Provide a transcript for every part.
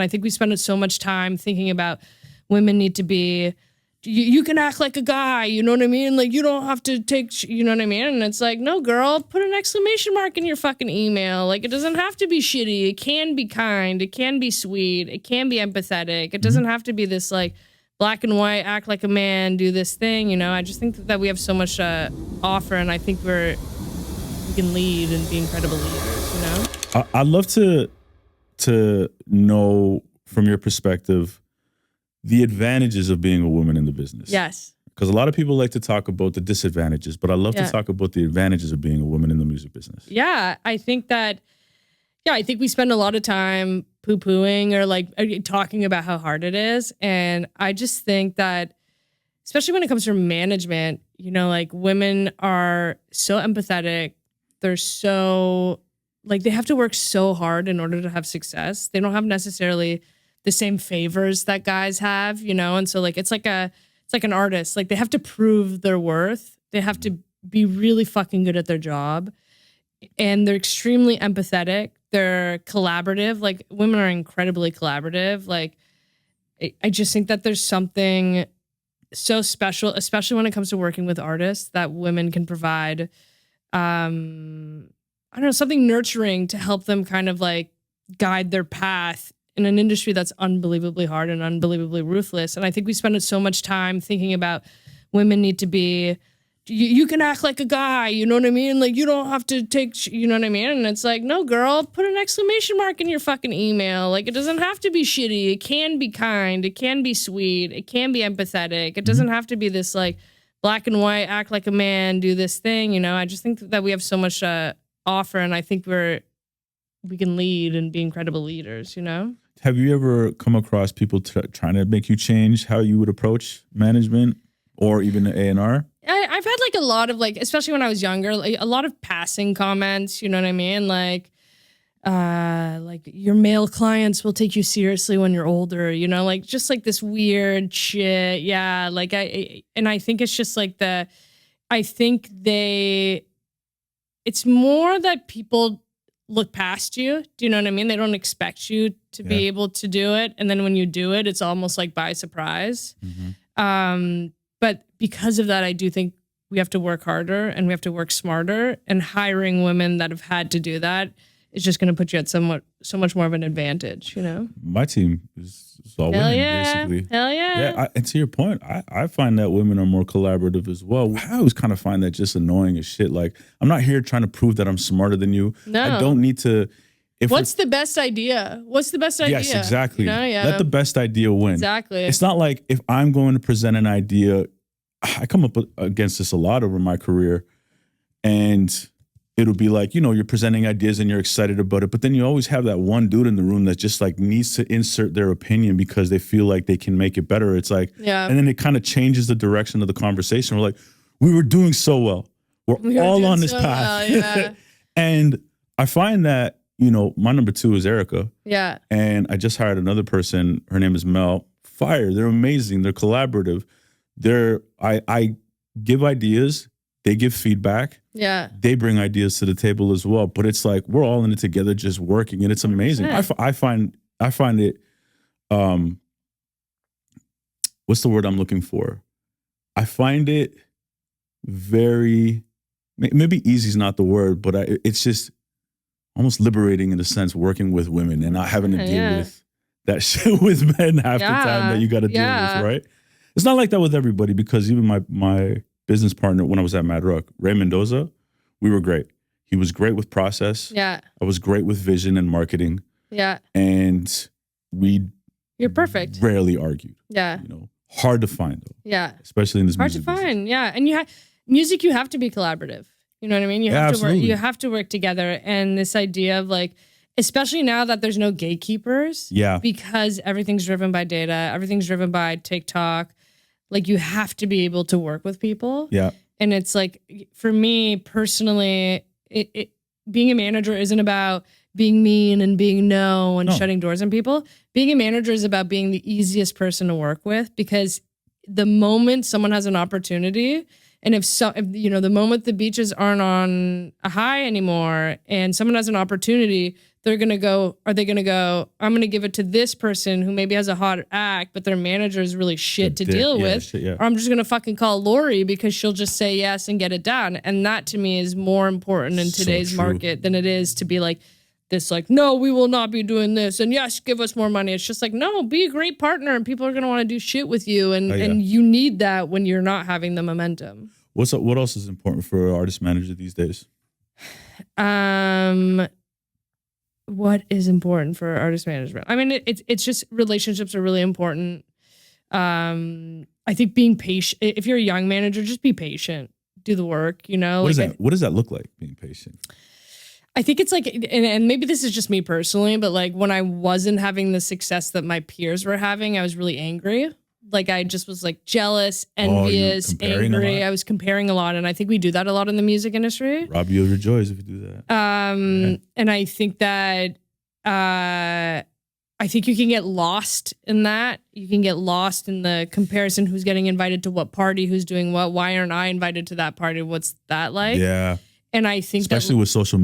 I think we spend so much time thinking about women need to be, you can act like a guy, you know what I mean? Like, you don't have to take, you know what I mean? And it's like, no, girl, put an exclamation mark in your fucking email. Like, it doesn't have to be shitty. It can be kind. It can be sweet. It can be empathetic. It doesn't have to be this, like, black and white, act like a man, do this thing, you know? I just think that we have so much to offer, and I think we can lead and be incredible leaders, you know? I'd love to know from your perspective the advantages of being a woman in the business. Yes. Because a lot of people like to talk about the disadvantages, but I love to talk about the advantages of being a woman in the music business. Yeah, I think we spend a lot of time poo-pooing or like talking about how hard it is. And I just think that, especially when it comes to management, you know, like women are so empathetic. They're so, like, they have to work so hard in order to have success. They don't have necessarily the same favors that guys have, you know? And so like, it's like an artist. Like, they have to prove their worth. They have to be really fucking good at their job. And they're extremely empathetic. They're collaborative. Like, women are incredibly collaborative. Like, I just think that there's something so special, especially when it comes to working with artists, that women can provide, I don't know, something nurturing to help them kind of like guide their path in an industry that's unbelievably hard and unbelievably ruthless. And I think we spend so much time thinking about women need to be, you can act like a guy, you know what I mean? Like, you don't have to take, you know what I mean? And it's like, no, girl, put an exclamation mark in your fucking email. Like, it doesn't have to be shitty. It can be kind. It can be sweet. It can be empathetic. It doesn't have to be this like black and white, act like a man, do this thing. You know, I just think that we have so much to offer, and I think we can lead and be incredible leaders, you know? Have you ever come across people trying to make you change how you would approach management or even the A&R? I've had like a lot of, like, especially when I was younger, like a lot of passing comments, you know what I mean? Like your male clients will take you seriously when you're older, you know, like just like this weird shit. Yeah. Like I think it's just like it's more that people look past you. Do you know what I mean? They don't expect you to be able to do it. And then when you do it, it's almost like by surprise. But because of that, I do think we have to work harder and we have to work smarter, and hiring women that have had to do that is just going to put you at so much more of an advantage, you know? My team is all women, basically. Hell yeah. Yeah, and to your point, I find that women are more collaborative as well. I always kind of find that just annoying as shit. Like, I'm not here trying to prove that I'm smarter than you. No. I don't need to. What's the best idea? What's the best idea? Yes, exactly. You know? Yeah. Let the best idea win. Exactly. It's not like if I'm going to present an idea, I come up against this a lot over my career, and it'll be like, you know, you're presenting ideas and you're excited about it, but then you always have that one dude in the room that just like needs to insert their opinion because they feel like they can make it better. It's like, and then it kind of changes the direction of the conversation. We're like, we were doing so well. We're all on this path. Well, yeah. And I find that, you know, my number 2 is Erica. Yeah. And I just hired another person. Her name is Mel. Fire. They're amazing. They're collaborative. I give ideas. They give feedback. Yeah. They bring ideas to the table as well. But it's like we're all in it together, just working, and it's amazing. I find it. What's the word I'm looking for? I find it very, maybe easy is not the word, but it's just almost liberating in a sense, working with women and not having to deal with that shit with men half the time that you got to deal with, right? It's not like that with everybody, because even my business partner when I was at Mad Rock, Ray Mendoza, we were great. He was great with process. Yeah. I was great with vision and marketing. Yeah. And you're perfect. Rarely argued. Yeah. You know, hard to find though. Yeah. Especially in this hard music to find. business. Yeah. And you have to be collaborative. You know what I mean? You have to work. You have to work together. And this idea of like, especially now that there's no gatekeepers. Yeah. Because everything's driven by data. Everything's driven by TikTok. Like, you have to be able to work with people. Yeah. And it's like, for me personally, being a manager isn't about being mean and being no shutting doors on people. Being a manager is about being the easiest person to work with, because the moment someone has an opportunity, and if the moment the beaches aren't on a high anymore and someone has an opportunity, Are they going to go, I'm going to give it to this person who maybe has a hot act, but their manager is really shit to deal with. Or I'm just going to fucking call Laurie because she'll just say yes and get it done. And that to me is more important in today's market than it is to be like this, like, no, we will not be doing this. And yes, give us more money. It's just like, no, be a great partner and people are going to want to do shit with you. And you need that when you're not having the momentum. What else is important for an artist manager these days? What is important for artist management? I mean, it's just relationships are really important. I think being patient. If you're a young manager, just be patient. Do the work. You know. What does that look like? Being patient. I think it's like, and maybe this is just me personally, but like when I wasn't having the success that my peers were having, I was really angry. Like I just was like jealous, envious, angry. I was comparing a lot. And I think we do that a lot in the music industry. Rob you of your joys if you do that. And I think that, I think you can get lost in that. You can get lost in the comparison, who's getting invited to what party, who's doing what, why aren't I invited to that party? What's that like? Yeah. And I think especially with social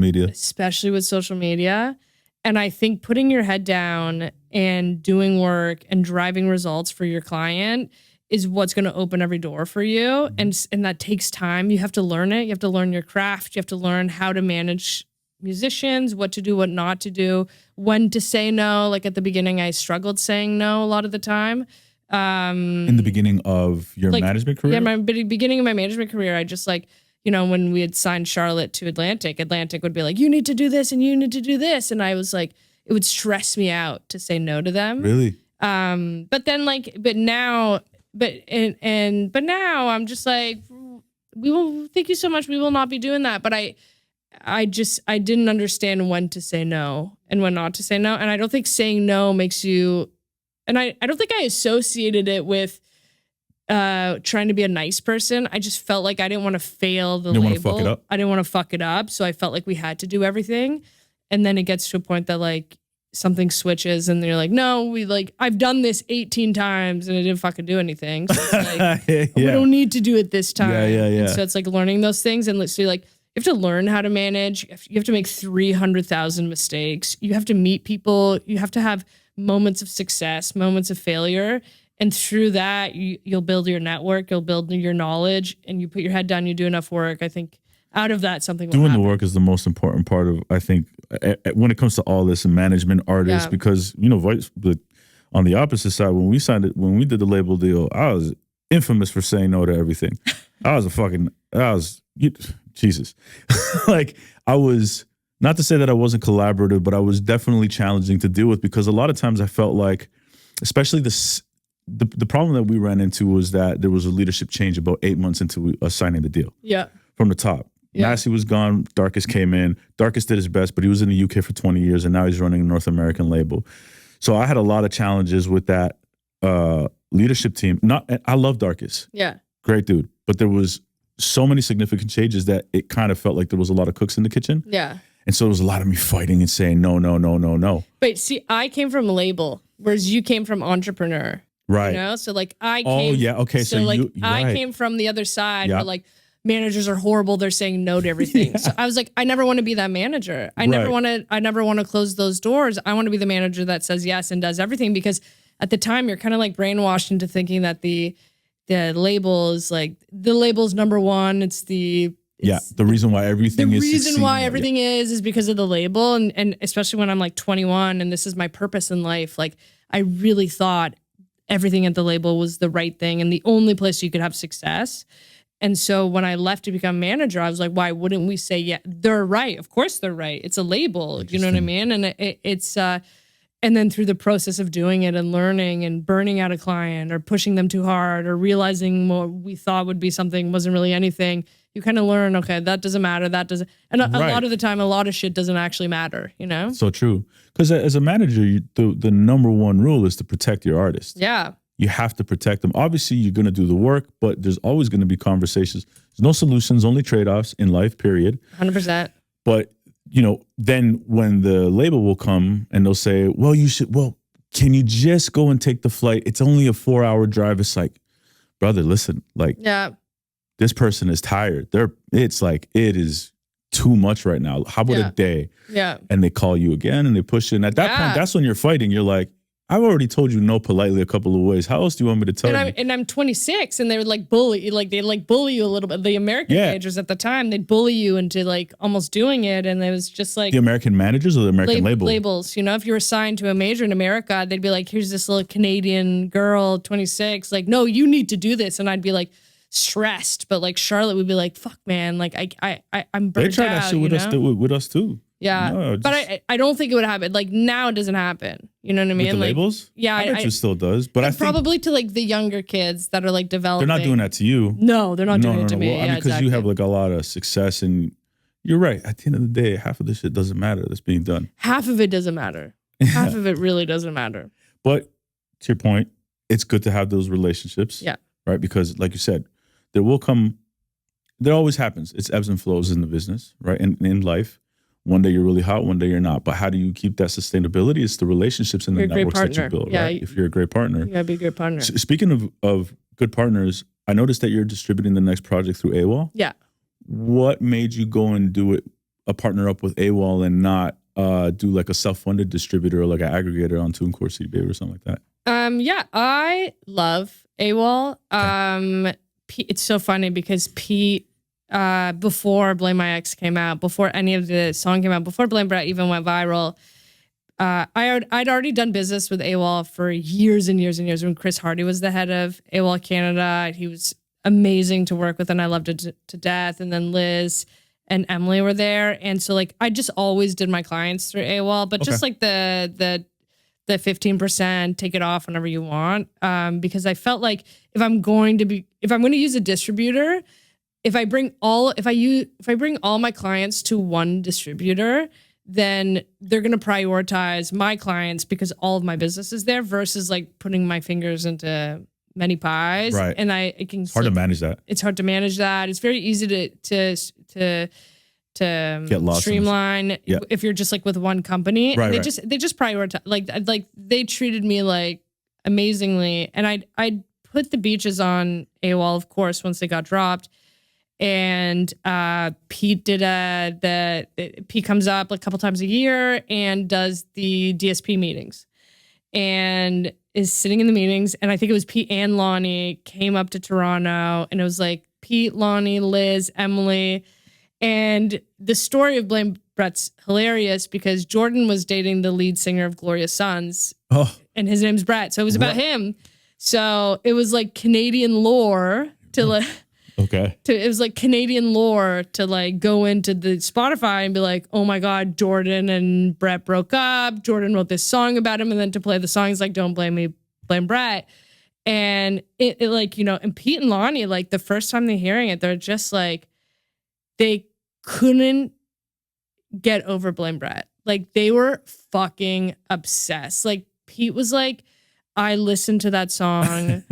media. And I think putting your head down and doing work and driving results for your client is what's going to open every door for you. And that takes time. You have to learn it. You have to learn your craft. You have to learn how to manage musicians, what to do, what not to do, when to say no. Like at the beginning, I struggled saying no a lot of the time. In the beginning of your management career? Yeah, my beginning of my management career, I just like, you know, when we had signed Charlotte to Atlantic would be like, you need to do this and you need to do this. And I was like, it would stress me out to say no to them. Really? But then like, now I'm just like, thank you so much. We will not be doing that. But I didn't understand when to say no and when not to say no. And I don't think saying no makes you, and I don't think I associated it with trying to be a nice person. I just felt like I didn't want to fail the label. Fuck it up. I didn't want to fuck it up. So I felt like we had to do everything. And then it gets to a point that like something switches and they're like, no, I've done this 18 times and it didn't fucking do anything. So it's like, we don't need to do it this time. Yeah. And so it's like learning those things. And so like, you have to learn how to manage. You have to make 300,000 mistakes. You have to meet people. You have to have moments of success, moments of failure. And through that, you'll build your network, you'll build your knowledge, and you put your head down, you do enough work. I think out of that, something will doing happen. The work is the most important part of, I think, when it comes to all this and management artists, because, you know, but on the opposite side, when we did the label deal, I was infamous for saying no to everything. Jesus. Like, I was, not to say that I wasn't collaborative, but I was definitely challenging to deal with, because a lot of times I felt like, especially the problem that we ran into was that there was a leadership change about 8 months into us signing the deal. Yeah. From the top. Yeah. Massey was gone. Darkus came in. Darkus did his best, but he was in the UK for 20 years, and now he's running a North American label. So I had a lot of challenges with that leadership team. I love Darkus. Yeah. Great dude. But there was so many significant changes that it kind of felt like there was a lot of cooks in the kitchen. Yeah. And so there was a lot of me fighting and saying no, no, no, no, no. But see, I came from label, whereas you came from entrepreneur. Right. You know? So like I came. Oh, yeah. Okay. So like I came from the other side, but like managers are horrible. They're saying no to everything. So I was like, I never want to be that manager. I never want to close those doors. I want to be the manager that says yes and does everything, because at the time you're kind of like brainwashed into thinking that the label is like, the label's number one. The reason why everything is everything is because of the label. And especially when I'm like 21 and this is my purpose in life, like I really thought everything at the label was the right thing and the only place you could have success. And so when I left to become manager, I was like, why wouldn't we say, yeah, they're right. Of course they're right. It's a label. You know what I mean? And it's and then through the process of doing it and learning and burning out a client or pushing them too hard or realizing what we thought would be something wasn't really anything, you kind of learn, okay, that doesn't matter. That doesn't. And a lot of the time, a lot of shit doesn't actually matter, you know? So true. Because as a manager, the number one rule is to protect your artist. Yeah. You have to protect them. Obviously, you're going to do the work, but there's always going to be conversations. There's no solutions, only trade-offs in life, period. 100%. But, you know, then when the label will come and they'll say, can you just go and take the flight? It's only a 4-hour drive. It's like, brother, listen, like, this person is tired. It is too much right now. How about a day? Yeah. And they call you again and they push it. And at that point, that's when you're fighting. You're like, I've already told you no politely a couple of ways. How else do you want me to tell you? And I'm 26, and they would like bully, like they like bully you a little bit. The American managers at the time, they'd bully you into like almost doing it, and it was just like the American managers or the American labels. You know, if you were signed to a major in America, they'd be like, "Here's this little Canadian girl, 26. Like, no, you need to do this," and I'd be like stressed. But like Charlotte would be like, "Fuck, man, like I'm burnt out." They try that shit with us too. Yeah, no, but I don't think it would happen. Like now, it doesn't happen. You know what I mean? With the like, labels? Yeah, I bet you still does. But I think probably to like the younger kids that are like developing. They're not doing that to you. No, they're not doing it to me. Well, I mean, because you have like a lot of success, and you're right. At the end of the day, half of this shit doesn't matter that's being done. Half of it doesn't matter. Half of it really doesn't matter. But to your point, it's good to have those relationships. Yeah. Right? Because like you said, there always happens. It's ebbs and flows in the business, right? And in life. One day you're really hot, one day you're not. But how do you keep that sustainability? It's the relationships and the networks that you build, right? If you're a great partner. You gotta be a good partner. Speaking of good partners, I noticed that you're distributing the next project through AWAL. Yeah. What made you go and do a partner up with AWAL and not do like a self-funded distributor or like an aggregator on TuneCore, CD Baby or something like that? Yeah, I love AWAL. It's so funny because Pete, before Blame My Ex came out, before any of the song came out, before Blame Brett even went viral, I'd already done business with AWAL for years and years and years when Chris Hardy was the head of AWAL Canada. He was amazing to work with and I loved it to death. And then Liz and Emily were there. And so like I just always did my clients through AWAL, but just like the 15%, take it off whenever you want. Because I felt like if I'm going to use a distributor, if I bring all my clients to one distributor, then they're going to prioritize my clients because all of my business is there versus like putting my fingers into many pies. Right. And it's hard to manage that. It's hard to manage that. It's very easy to get lost streamline if you're just like with one company. Right, and they just prioritize like they treated me like amazingly. And I put the beaches on AWAL, of course, once they got dropped. And Pete Pete comes up like a couple times a year and does the DSP meetings and is sitting in the meetings. And I think it was Pete and Lonnie came up to Toronto and it was like Pete, Lonnie, Liz, Emily. And the story of Blame Brett's hilarious because Jordan was dating the lead singer of Glorious Sons and his name's Brett. So it was about him. So it was like Canadian lore to like... It was like Canadian lore to like go into the Spotify and be like, oh my God, Jordan and Brett broke up. Jordan wrote this song about him. And then to play the songs like, don't blame me, blame Brett. And it like, you know, and Pete and Lonnie, like the first time they're hearing it, they're just like, they couldn't get over Blame Brett. Like they were fucking obsessed. Like Pete was like, I listened to that song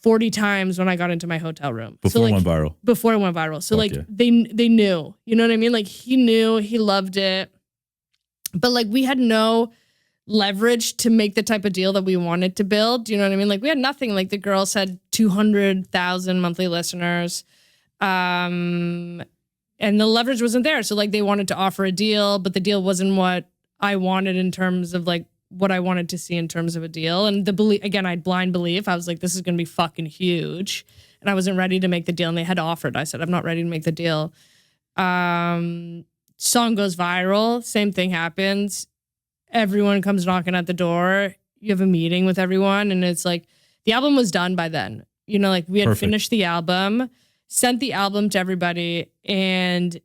40 times when I got into my hotel room. Before it went viral. Before it went viral. So they knew, you know what I mean? Like he knew, he loved it. But like we had no leverage to make the type of deal that we wanted to build. Do you know what I mean? Like we had nothing. Like the girls had 200,000 monthly listeners. And the leverage wasn't there. So like they wanted to offer a deal, but the deal wasn't what I wanted in terms of like what I wanted to see in terms of a deal. And the belief, again, I had blind belief. I was like, this is going to be fucking huge. And I wasn't ready to make the deal. And they had offered. I said, I'm not ready to make the deal. Song goes viral. Same thing happens. Everyone comes knocking at the door. You have a meeting with everyone. And it's like, the album was done by then. You know, like we had finished the album, sent the album to everybody. And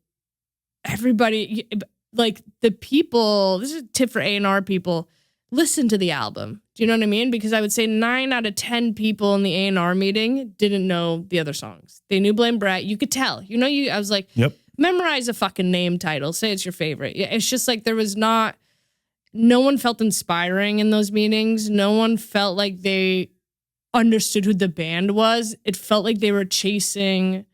everybody, like the people, this is a tip for A&R people, listen to the album. Do you know what I mean? Because I would say 9 out of 10 people in the A&R meeting didn't know the other songs. They knew Blame Brett. You could tell. You know, I was like, memorize a fucking name title. Say it's your favorite. It's just like no one felt inspiring in those meetings. No one felt like they understood who the band was. It felt like they were chasing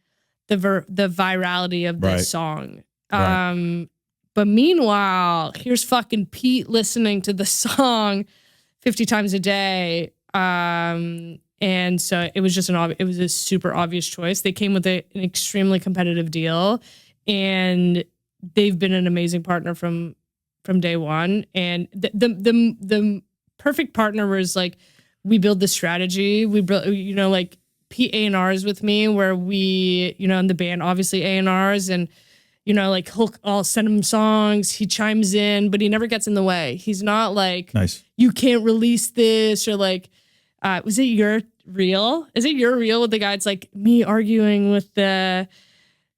the virality of the song. Right. But meanwhile, here's fucking Pete listening to the song 50 times a day. And so it was just it was a super obvious choice. They came with an extremely competitive deal and they've been an amazing partner from day one. And the perfect partner was like, we build the strategy. We build, you know, like Pete A&Rs with me where we, you know, in the band, obviously A&Rs and, you know, like I'll send him songs. He chimes in, but he never gets in the way. He's not like, Nice. You can't release this or like, was it your reel? Is it your reel with the guy? It's like me arguing with the...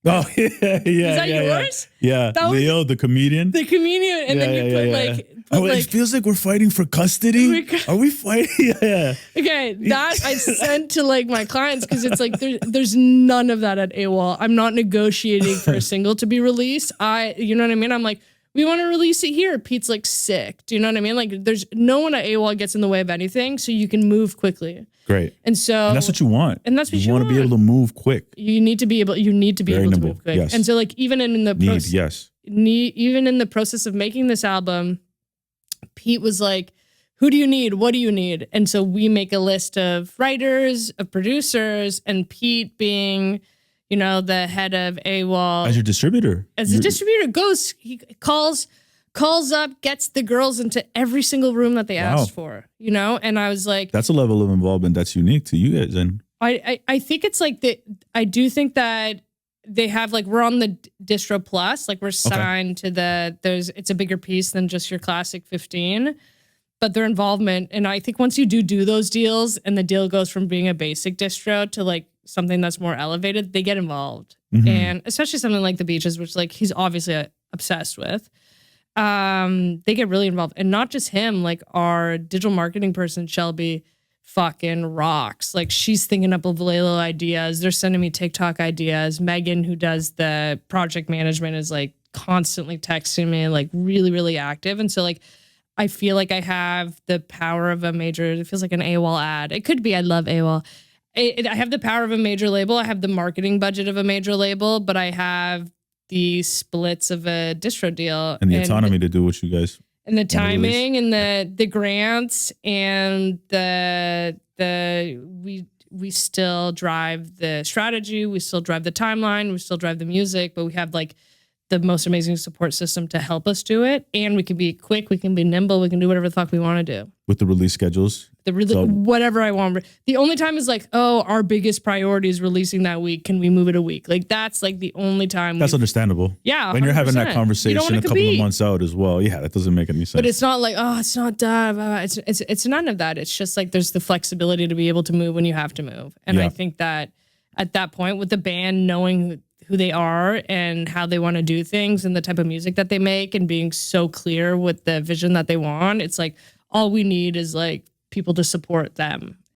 Oh, yeah. Is that yours? Yeah. That was Leo, the comedian. the comedian. And then you put like... it feels like we're fighting for custody. Are we fighting? Yeah. Okay, that I sent to like my clients because it's like there's none of that at AWAL. I'm not negotiating for a single to be released. You know what I mean? I'm like, we want to release it here. Pete's like sick. Do you know what I mean? Like there's no one at AWAL gets in the way of anything, so you can move quickly. Great. And so that's what you want. And that's what you want to be able to move quick. You need to be able to move quick. Yes. And so like even in the even in the process of making this album, Pete was like, who do you need? What do you need? And so we make a list of writers, of producers, and Pete being, you know, the head of AWAL. As your distributor. As a distributor he calls up, gets the girls into every single room that they asked for, you know? And I was like... That's a level of involvement that's unique to you guys. And I think it's like I do think that they have like, we're on the Distro Plus, like we're signed to it's a bigger piece than just your classic 15, but their involvement. And I think once you do those deals and the deal goes from being a basic distro to like something that's more elevated, they get involved. Mm-hmm. And especially something like the Beaches, which like he's obviously obsessed with. They get really involved. And not just him, like our digital marketing person, Shelby, fucking rocks. Like she's thinking up of Laylo ideas. They're sending me TikTok ideas. Megan, who does the project management, is like constantly texting me, like really, really active. And so like, I feel like I have the power of a major, it feels like an AWAL ad. It could be, I love AWAL. I have the power of a major label. I have the marketing budget of a major label, but I have the splits of a distro deal. And the autonomy to do what you guys... And the timing and the grants and we still drive the strategy, we still drive the timeline, we still drive the music, but we have like the most amazing support system to help us do it. And we can be quick, we can be nimble, we can do whatever the fuck we want to do. With the release schedules? Whatever I want. The only time is like, oh, our biggest priority is releasing that week. Can we move it a week? Like that's like the only time. That's understandable. Yeah. 100%. When you're having that conversation a couple of months out as well. Yeah, that doesn't make any sense. But it's not like, oh, it's not done. It's none of that. It's just like there's the flexibility to be able to move when you have to move. And I think that at that point with the band knowing who they are and how they want to do things and the type of music that they make and being so clear with the vision that they want, it's like all we need is like people to support them.